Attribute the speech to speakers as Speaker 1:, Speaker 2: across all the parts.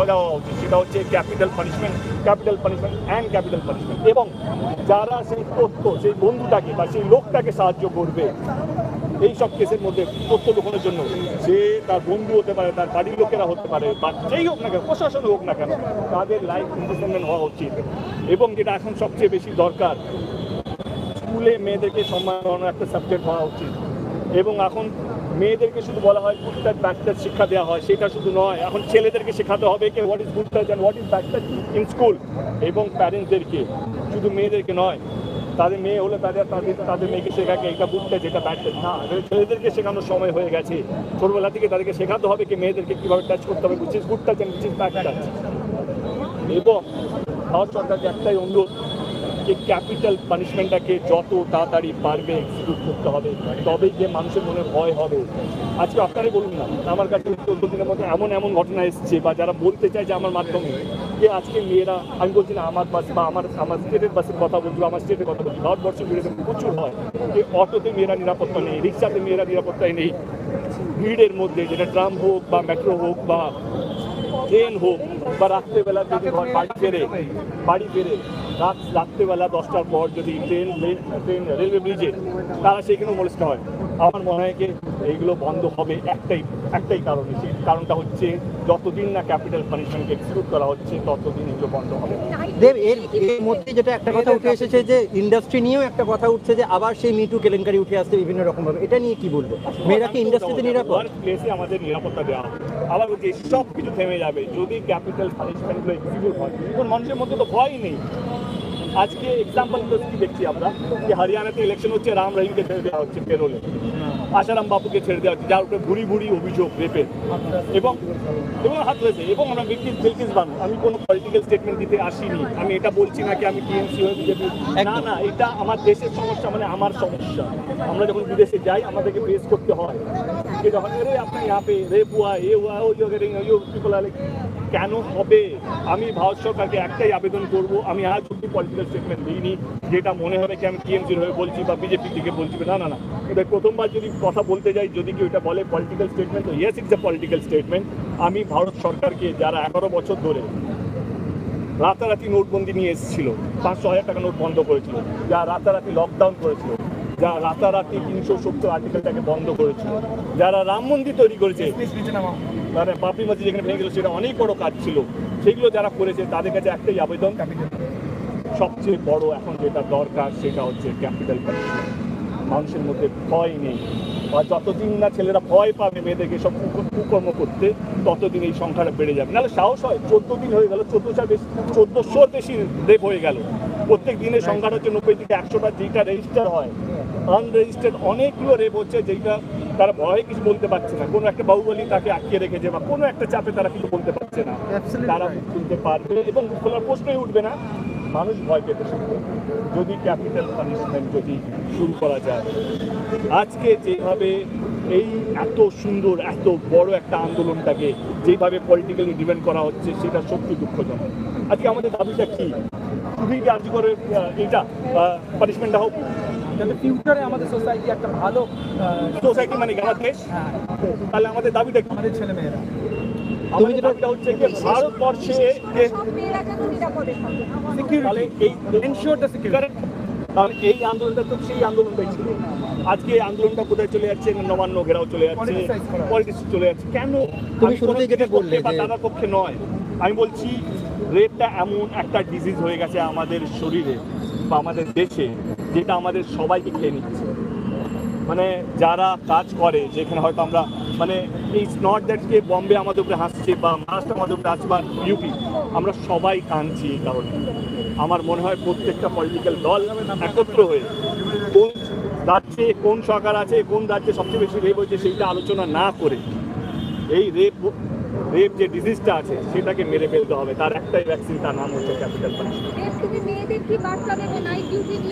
Speaker 1: সোজা হওয়া উচিত, সেটা হচ্ছে capital punishment and capital punishment. এবং যারা সেই তথ্য, সেই বন্ধুটাকে বা সেই লোকটাকে সাহায্য করবে এই সব কেসের মধ্যে তথ্য লুকানোর জন্য, সে তার বন্ধু হতে পারে, তার বাড়ির লোকেরা হতে পারে, বা যেই হোক না কেন, প্রশাসন হোক না কেন, তাদের লাইফ ইন্ডিপেন্ডেন্ট হওয়া উচিত। এবং যেটা এখন সবচেয়ে বেশি দরকার, স্কুলে মেয়েদেরকে সম্মান জানানোর একটা সাবজেক্ট হওয়া উচিত। এবং এখন মেয়েদেরকে শুধু বলা হয় গুড টাচ ব্যাড টাচ শিক্ষা দেওয়া হয়, সেটা শুধু নয়, এখন ছেলেদেরকে শেখাতে হবে কি what is good touch and what is bad touch in school. এবং প্যারেন্টসদেরকে, শুধু মেয়েদেরকে নয়, তাদের মেয়ে হলে তাদের মেয়েকে শেখাকে এটা গুড টাচ এটা ব্যাড টাচ না, ছেলেদেরকে শেখানোর সময় হয়ে গেছে। ছোটবেলা থেকে তাদেরকে শেখাতে হবে কি মেয়েদেরকে কীভাবে টাচ করতে হবে, which is good touch and which is bad touch. এবং ভারত সরকারকে একটাই অনুরোধ যে ক্যাপিটাল পানিশমেন্টটাকে যত তাড়াতাড়ি পারবে এক্সিকিউট করতে হবে, তবে যে মানুষের মনে ভয় হবে। আজকে আপনারাই বলুন না, আমার কাছে 14 দিনের মধ্যে এমন ঘটনা এসছে, বা যারা বলতে চায় যে আমার মাধ্যমে, যে আজকে মেয়েরা, আমি বলছি না আমার বাস বা আমার স্টেটের বাসের কথা বলছি, আমার স্টেটের কথা বলছি, ভারতবর্ষ জুড়ে প্রচুর হয় যে অটোতে মেয়েরা নিরাপত্তা নেই, রিক্সাতে মেয়েরা নিরাপত্তায় নেই, ভিড়ের মধ্যে, যেটা ট্রাম হোক বা মেট্রো হোক বা ট্রেন হোক, বা রাত্রেবেলা যদি বাড়ি ফেরে রাত্রেবেলা 10টার পর যদি ট্রেন রেলওয়ে ব্রিজে তারা সেখানেও মোলেস্ট হয়। আমার মনে হয় কি এইগুলো বন্ধ হবে একটাই কারণে, সেই কারণটা হচ্ছে যতদিন না ক্যাপিটাল পানিশমেন্টকে এক্সিকিউট করা হচ্ছে ততদিন এগুলো বন্ধ হবে।
Speaker 2: দেব, এর মধ্যে যেটা একটা কথা উঠে এসেছে যে ইন্ডাস্ট্রি নিয়েও একটা কথা উঠছে যে আবার সেই মিটু কেলেঙ্কারি উঠে আসছে বিভিন্ন রকম ভাবে, এটা নিয়ে কি বলবো? মেয়েরা কি ইন্ডাস্ট্রিতে নিরাপদ?
Speaker 1: ওয়ার্ক প্লেসে আমাদের নিরাপত্তা দেওয়া হবে, আবার বলছি সব কিছু থেমে যাবে যদি ক্যাপিটাল পানিশমেন্টগুলো এক্সিকিউট হয়। কোন মানুষের মধ্যে তো ভয়ই নেই। আজকে এক্সাম্পল কি দেখছি আমরা, যে হরিয়ানাতে ইলেকশন হচ্ছে, রাম রহিমকে ছেড়ে দেওয়া হচ্ছে পেরোলে, আশারাম বাপুকে ছেড়ে দেওয়া হচ্ছে, যার উপরে ভুরি অভিযোগ রেপের, এবং হাত রয়েছে। এবং আমরা বিলকিস বানু, আমি কোনো পলিটিক্যাল স্টেটমেন্ট দিতে আসিনি, আমি এটা বলছি না কি আমি টিএমসি হয়ে বিজেপি, না, এটা আমার দেশের সমস্যা, মানে আমার সমস্যা। আমরা যখন বিদেশে যাই আমাদেরকে ফেস করতে হয় যে যখন আপনার यहाँ पे रेप हुआ, ये हुआ, वो পিপল আর কেন হবে। আমি ভারত সরকারকে একটাই আবেদন করব, আমি আজ অব্দি পলিটিক্যাল স্টেটমেন্ট দিইনি যেটা মনে হবে কি আমি টিএমসির হয়ে বলছি বা বিজেপি থেকে বলছি, না, এবার প্রথমবার যদি কথা বলতে যাই, যদি কেউ এটা বলে পলিটিক্যাল স্টেটমেন্ট, তো yes it's a political statement. আমি ভারত সরকারকে, যারা 11 বছর ধরে রাতারাতি নোটবন্দি নিয়ে এসেছিল, 500,000 টাকা নোট বন্ধ করেছিল, যা রাতারাতি লকডাউন করেছিল, যা রাতারাতি 370 আর্টিকেলটাকে বন্ধ করেছিল, যারা রাম মন্দির তৈরি করেছে, মানে বাবরি মসজিদ যেখানে ভেঙে গেল, সেটা অনেক বড় কাজ ছিল, সেগুলো যারা করেছে তাদের কাছে একটাই আবেদন, সবচেয়ে বড় এখন যেটা দরকার সেটা হচ্ছে ক্যাপিটাল পানিশমেন্ট। মানুষের মধ্যে ভয় নেই, বা যতদিন না ছেলেরা ভয় পাবে মেয়েদেরকে সব কুকর্ম করতে, ততদিন এই সংখ্যাটা বেড়ে যাবে। নাহলে সাহস হয়, 14 দিন হয়ে গেল, 1400 বেশি রেপ হয়ে গেল। প্রত্যেক দিনের সংখ্যাটা হচ্ছে 90 থেকে 100টা, যেটা রেজিস্টার হয়, আনরেজিস্টার্ড অনেকগুলো রেপ হচ্ছে, যেটা তারা ভয়ে কিছু বলতে পারছে না। কোনো একটা বাহুবলী তাকে আটকে রেখেছে, বা কোনো একটা চাপে তারা কিছু বলতে পারছে না, তারা মুখ খুলতে পারবে এবং মুখ খোলার প্রশ্নই উঠবে না। মানুষ ভয় পেতে শিখবে যদি ক্যাপিটাল পানিশমেন্ট যদি শুরু করা যায়। আজকে যেভাবে এই এত সুন্দর এত বড় একটা আন্দোলনটাকে যেভাবে পলিটিক্যালি ডিপেন্ড করা হচ্ছে, সেটা সত্যি দুঃখজনক। আজকে আমাদের দাবিটা কি? শুধুই কার্য করে এটা পানিশমেন্টটা হোক,
Speaker 3: যাতে ফিউচারে আমাদের সোসাইটি একটা ভালো
Speaker 1: সোসাইটি, মানে আমার দেশ। তাহলে আমাদের দাবিটা কি?
Speaker 3: আমাদের ছেলেমেয়েরা,
Speaker 1: তুমি যেটা হচ্ছে কি ভারতবর্ষে তাহলে এই আন্দোলনটা তো সেই আন্দোলনটাই ছিল। আজকে এই আন্দোলনটা কোথায় চলে যাচ্ছে? নবান্ন ঘেরাও চলে যাচ্ছে, পলিটিক্স চলে যাচ্ছে। কেন?
Speaker 2: তুমি শুরুতে যেটা বললে
Speaker 1: বা তার পক্ষে নয়, আমি বলছি রেপটা এমন একটা ডিজিজ হয়ে গেছে আমাদের শরীরে বা আমাদের দেশে, যেটা আমাদের সবাইকে খেয়ে নিচ্ছে। মানে যারা কাজ করে, যেখানে হয়তো আমরা, মানে ইটস নট দ্যাট কে বম্বে আমাদের উপরে হাসছে বা মহারাষ্ট্র আমাদের উপরে হাসছে বা ইউপি, আমরা সবাই কাঁদছি এই কারণে। আমার মনে হয় প্রত্যেকটা পলিটিক্যাল দল একত্র হয়ে কোন রাজ্যে কোন সরকার আছে, কোন রাজ্যে সবচেয়ে বেশি রেপ হয়েছে, সেইটা আলোচনা না করে এই রেপ যে ডিজিজটা আছে সেটাকে মেরে ফেলতে হবে। তার একটাই ভ্যাকসিন, তার নাম হচ্ছে ক্যাপিটাল পানিশমেন্ট।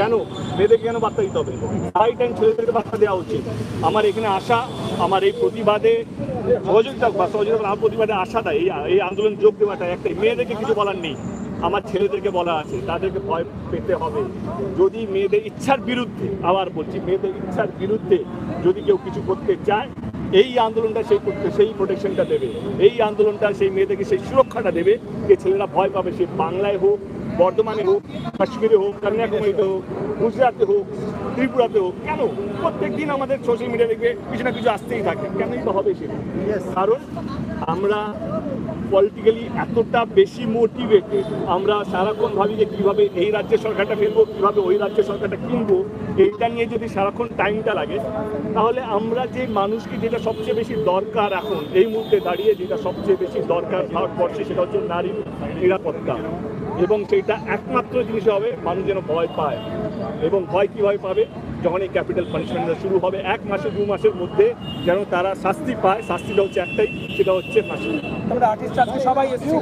Speaker 1: কেন মেয়েদেরকে কেন বার্তা দিতে হবে? নাইট টাইম ছেলেদেরকে বার্তা দেওয়া উচিত। আমার এখানে আসা, আমার এই প্রতিবাদে সহযোগিতা আমার প্রতিবাদে আসাটা, এই আন্দোলন যোগ দেওয়াটা একটাই, মেয়েদেরকে কিছু বলার নেই, আমার ছেলেদেরকে বলা আছে। তাদেরকে ভয় পেতে হবে যদি মেয়েদের ইচ্ছার বিরুদ্ধে, আবার বলছি মেয়েদের ইচ্ছার বিরুদ্ধে যদি কেউ কিছু করতে চায়, এই আন্দোলনটা সেই প্রোটেকশনটা দেবে, এই আন্দোলনটা সেই মেয়েদেরকে সেই সুরক্ষাটা দেবে যে ছেলেরা ভয় পাবে, সে বাংলায় হোক, বর্ধমানে হোক, কাশ্মীরে হোক, কন্যাকুমারীতে হোক, গুজরাটে হোক, ত্রিপুরাতে হোক। কেন প্রত্যেক দিন আমাদের সোশ্যাল মিডিয়া দেখবে কিছু না কিছু আসতেই থাকে, কেনই তো হবে সেটা? কারণ আমরা পলিটিক্যালি এতটা বেশি মোটিভেটেড, আমরা সারাক্ষণ ভাবি যে কীভাবে এই রাজ্যের সরকারটা ফেলবো, কীভাবে ওই রাজ্যের সরকারটা কিনবো, এইটা নিয়ে যদি সারাক্ষণ টাইমটা লাগে, তাহলে আমরা যে মানুষকে যেটা সবচেয়ে বেশি দরকার এখন এই মুহূর্তে দাঁড়িয়ে, যেটা সবচেয়ে বেশি দরকার ভারতবর্ষে, সেটা হচ্ছে নারী নিরাপত্তা। এবং সেইটা একমাত্র জিনিস হবে মানুষ যেন ভয় পায়। এবং ভয় কীভাবে পাবে? যখন এই ক্যাপিটাল পানিশমেন্টটা শুরু হবে 1 মাসে 2 মাসের মধ্যে যেন তারা শাস্তি পায়। শাস্তিটা হচ্ছে একটাই, সেটা হচ্ছে ফাঁসি।
Speaker 3: আমরা আর্টিস্ট আজকে সবাই এসেছি,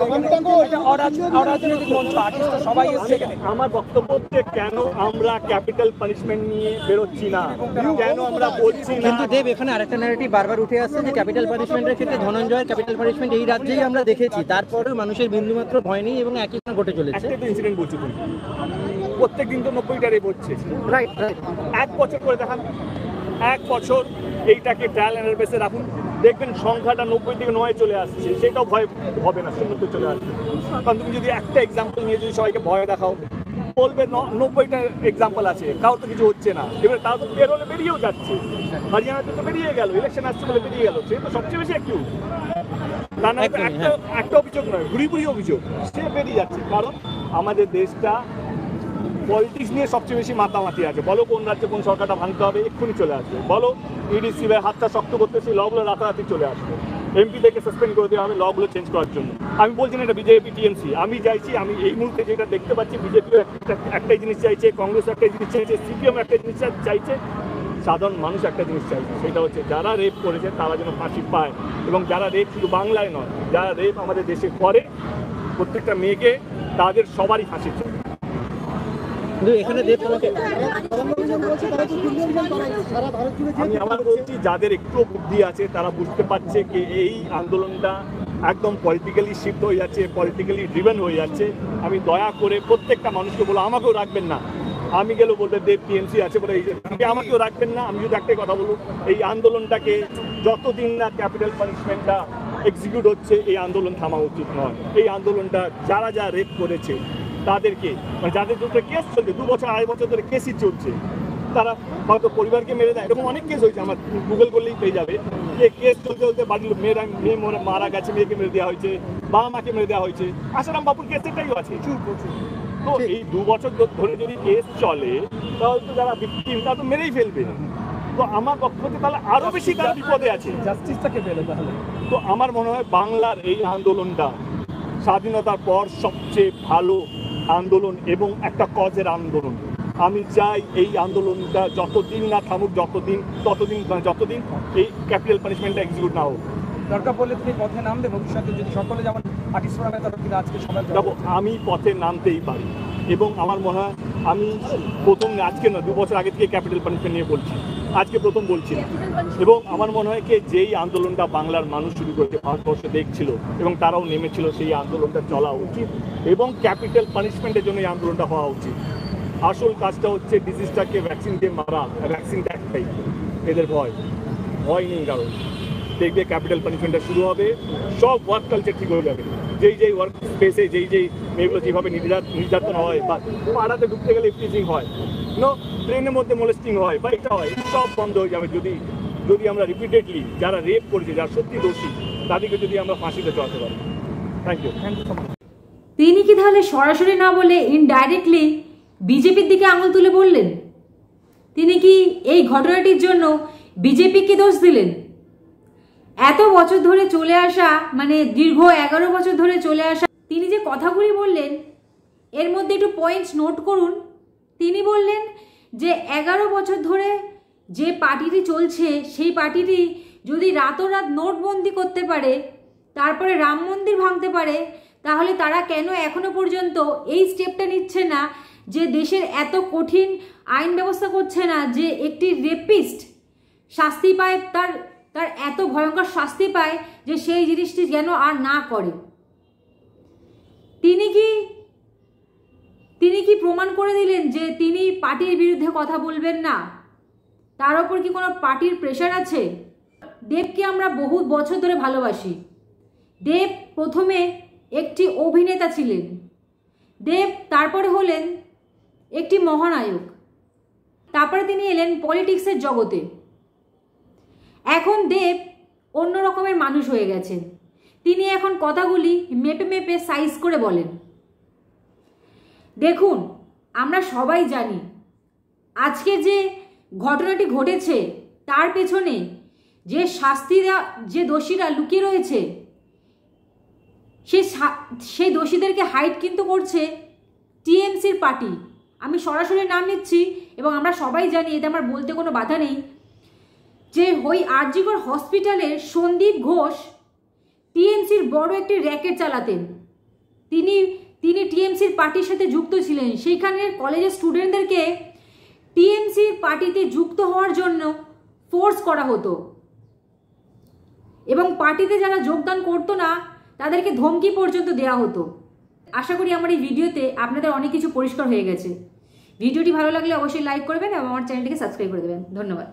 Speaker 3: অরাজনৈতিক মঞ্চ আর্টিস্ট সবাই এসেছে এখানে।
Speaker 1: আমার বক্তব্য হচ্ছে কেন আমরা ক্যাপিটাল পানিশমেন্ট নিয়ে বেরোচ্ছি না, কেন আমরা বলছি না।
Speaker 2: কিন্তু দেব, এখানে আরেকটা ন্যারেটিভ বারবার উঠে আসছে যে ক্যাপিটাল পানিশমেন্টের ক্ষেত্রে ধনঞ্জয়ের ক্যাপিটাল পানিশমেন্ট এই রাজ্যেই আমরা দেখেছি, তারপরেও মানুষের বিন্দুমাত্র ভয় নেই এবং একই ঘটে চলেছে।
Speaker 1: একটা ইনসিডেন্ট বলছি, প্রত্যেক দিন তো 90টা রেপ হচ্ছে,
Speaker 2: রাইট রাইট।
Speaker 1: 1 বছর করে দেখান, 1 বছর এইটাকে ট্রায়াল অ্যান্ড বেসে রাখুন, দেখবেন সংখ্যাটা 90 থেকে 9 চলে আসছে। সেটাও ভয় হবে না, 0 চলে আসছে। কারণ তুমি যদি একটা এক্সাম্পল নিয়ে যদি সবাইকে ভয় দেখাও, বলবে 90টা এক্সাম্পল আছে, কারো তো কিছু হচ্ছে না। এবারে তাও তো বেরোলে বেরিয়েও যাচ্ছে, হরিয়ানাতে তো বেরিয়ে গেল, ইলেকশন আসছে বলে বেরিয়ে গেল, সে তো সবচেয়ে বেশি অ্যাকিউজ। তার না একটা অভিযোগ নয়, ঘুরি অভিযোগ, সে বেরিয়ে যাচ্ছে। কারণ আমাদের দেশটা পলিটিক্স নিয়ে সবচেয়ে বেশি মাতামাতি আছে। বলো কোন রাজ্যে কোন সরকারটা ভাঙতে হবে, এক্ষুনি চলে আসবে। বলো ইডিসি হাতটা শক্ত করতে, সেই লগুলো রাতারাতি চলে আসবে। এমপি থেকে সাসপেন্ড করে দেওয়া হবে লগুলো চেঞ্জ করার জন্য। আমি বলছি না এটা বিজেপি টিএমসি, আমি চাইছি, আমি এই মুহূর্তে যেটা দেখতে পাচ্ছি, বিজেপিও একটাই জিনিস চাইছে, কংগ্রেস একটাই জিনিস চাইছে, সিপিএম একটা জিনিস চাইছে, সাধারণ মানুষ একটা জিনিস চাইছে, সেটা হচ্ছে যারা রেপ করেছে তারা যেন ফাঁসি পায়। এবং যারা রেপ শুধু বাংলায় নয়, যারা রেপ আমাদের দেশে করে, প্রত্যেকটা মেয়েকে, তাদের সবারই ফাঁসি চাই।
Speaker 2: কিন্তু এখানে দেব তোমাকে
Speaker 1: আমি আমার বলছি, যাদের একটু বুদ্ধি আছে তারা বুঝতে পারছে কি এই আন্দোলনটা একদম পলিটিক্যালি শিফট হয়ে যাচ্ছে, পলিটিক্যালি ড্রিভেন হয়ে যাচ্ছে। আমি দয়া করে প্রত্যেকটা মানুষকে বলো, আমাকেও রাখবেন না। আমি গেলেও বলতে দেব টিএমসি আছে বলে আমাকেও রাখবেন না। আমি যদি একটাই কথা বলবো, এই আন্দোলনটাকে যতদিন না ক্যাপিটাল পানিশমেন্টটা এক্সিকিউট হচ্ছে, এই আন্দোলন থামা উচিত নয়। এই আন্দোলনটা যারা রেপ করেছে তাদেরকে, মানে যাদের উপরে কেস চলছে, 2 বছর 2.5 বছর ধরে কেসই চলছে, তারা হয়তো পরিবারকে মেরে দেয়। এরকম অনেক কেস হয়েছে, আমার গুগল করলেই পেয়ে যাবে যে কেস চলতে বাড়ির মেয়ে মারা গেছে, মেয়েকে মেরে দেওয়া হয়েছে, বাবা মাকে মেরে দেওয়া হয়েছে। আসারাম বাপুর কেসটাই আছে। তো এই 2 বছর ধরে যদি কেস চলে, তাহলে তো যারা ভিকটিম তারা তো মেরেই ফেলবে। তো আমার পক্ষে তাহলে আরো বেশি কারো বিপদে আছে,
Speaker 3: জাস্টিসটাকে পেলে তাহলে।
Speaker 1: তো আমার মনে হয় বাংলার এই আন্দোলনটা স্বাধীনতার পর সবচেয়ে ভালো আন্দোলন এবং একটা কজের আন্দোলন। আমি চাই এই আন্দোলনটা যতদিন না থামুক, যতদিন এই ক্যাপিটাল পানিশমেন্টটা এক্সিকিউট না হোক।
Speaker 3: দরকার পড়লে তুমি পথে নামবে ভবিষ্যতে, যদি সকলে যেমন আর্টিস্ট ফোরামে তারা কিন্তু আজকে সবাই
Speaker 1: দেখো, আমি পথে নামতেই পারি। এবং আমার মনে হয় আমি প্রথম, আজকে না 2 বছর আগে থেকে ক্যাপিটাল পানিশমেন্ট নিয়ে বলছি, আজকে প্রথম বলছি না। এবং আমার মনে হয় কি যেই আন্দোলনটা বাংলার মানুষ শুরু করেছে, ভারতবর্ষে দেখছিল এবং তারাও নেমেছিল, সেই আন্দোলনটা চলা উচিত এবং ক্যাপিটাল পানিশমেন্টের জন্য এই আন্দোলনটা হওয়া উচিত। আসল কাজটা হচ্ছে ডিজিজটাকে ভ্যাকসিন দিয়ে মারা, ভ্যাকসিনটা একটাই, এদের ভয় নেই কারণ। দেখবে ক্যাপিটাল পানিশমেন্টটা শুরু হবে, সব ওয়ার্ক কালচার ঠিক হয়ে যাবে। যেই ওয়ার্ক স্পেসে যেই মেয়েগুলো যেভাবে নির্যাতন হয়, বা পাড়াতে ঢুকতে গেলে ইফটিজিং হয়, ট্রেনের মধ্যে মোলেস্টিং হয়, বা এটা হয়, সব বন্ধ হয়ে যাবে যদি আমরা রিপিটেডলি যারা রেপ করেছে, যারা সত্যি দোষী, তাদেরকে যদি আমরা ফাঁসিতে চড়াতে পারি। Thank you so much.
Speaker 4: তিনি কি তাহলে সরাসরি না বলে ইনডাইরেক্টলি বিজেপির দিকে আঙুল তুলে বললেন? তিনি কি এই ঘটনাটির জন্য বিজেপিকে দোষ দিলেন? এত বছর ধরে চলে আসা, মানে দীর্ঘ 11 বছর ধরে চলে আসা তিনি যে কথাগুলি বললেন, এর মধ্যে একটু পয়েন্টস নোট করুন। তিনি বললেন যে 11 বছর ধরে যে পার্টিটি চলছে, সেই পার্টিটি যদি রাতোরাত নোটবন্দি করতে পারে, তারপরে রাম মন্দির ভাঙতে পারে, তাহলে তারা কেন এখনো পর্যন্ত এই স্টেপটা নিচ্ছে না, যে দেশের এত কঠিন আইন ব্যবস্থা করছে না, যে একটি রেপিস্ট শাস্তি পায়, তার এত ভয়ঙ্কর শাস্তি পায়, যে সেই জিনিসটি যেন আর না করে। তিনি কি প্রমাণ করে দিলেন যে তিনি পার্টির বিরুদ্ধে কথা বলবেন না? তার উপর কি কোনো পার্টির প্রেশার আছে? দেবকে আমরা বহু বছর ধরে ভালোবাসি। দেব প্রথমে একটি অভিনেতা ছিলেন, দেব তারপরে হলেন একটি মহানায়ক, তারপরে তিনি এলেন পলিটিক্সের জগতে। এখন দেব অন্য রকমের মানুষ হয়ে গেছেন। তিনি এখন কথাগুলি মেপে মেপে সাইজ করে বলেন। দেখুন, আমরা সবাই জানি আজকে যে ঘটনাটি ঘটেছে তার পেছনে যে শাস্তিরা, যে দোষীরা লুকিয়ে রয়েছে, সেই দোষীদেরকে হাইড কিন্তু করছে টিএমসির পার্টি। আমি সরাসরি নাম নিচ্ছি এবং আমরা সবাই জানি, এতে আমার বলতে কোনো বাধা নেই, যে ওই আরজিকর হসপিটালের সন্দীপ ঘোষ টিএমসির বড় একটি র্যাকেট চালাতেন। তিনি টিএমসির পার্টির সাথে যুক্ত ছিলেন। সেইখানের কলেজের স্টুডেন্টদেরকে টিএমসির পার্টিতে যুক্ত হওয়ার জন্য ফোর্স করা হতো এবং পার্টিতে যারা যোগদান করতো না তাদেরকে ধমকি পর্যন্ত দেওয়া হতো। আশা করি আমার এই ভিডিওতে আপনাদের অনেক কিছু পরিষ্কার হয়ে গেছে। ভিডিওটি ভালো লাগলে অবশ্যই লাইক করবেন এবং আমার চ্যানেলটিকে সাবস্ক্রাইব করে দেবেন। ধন্যবাদ।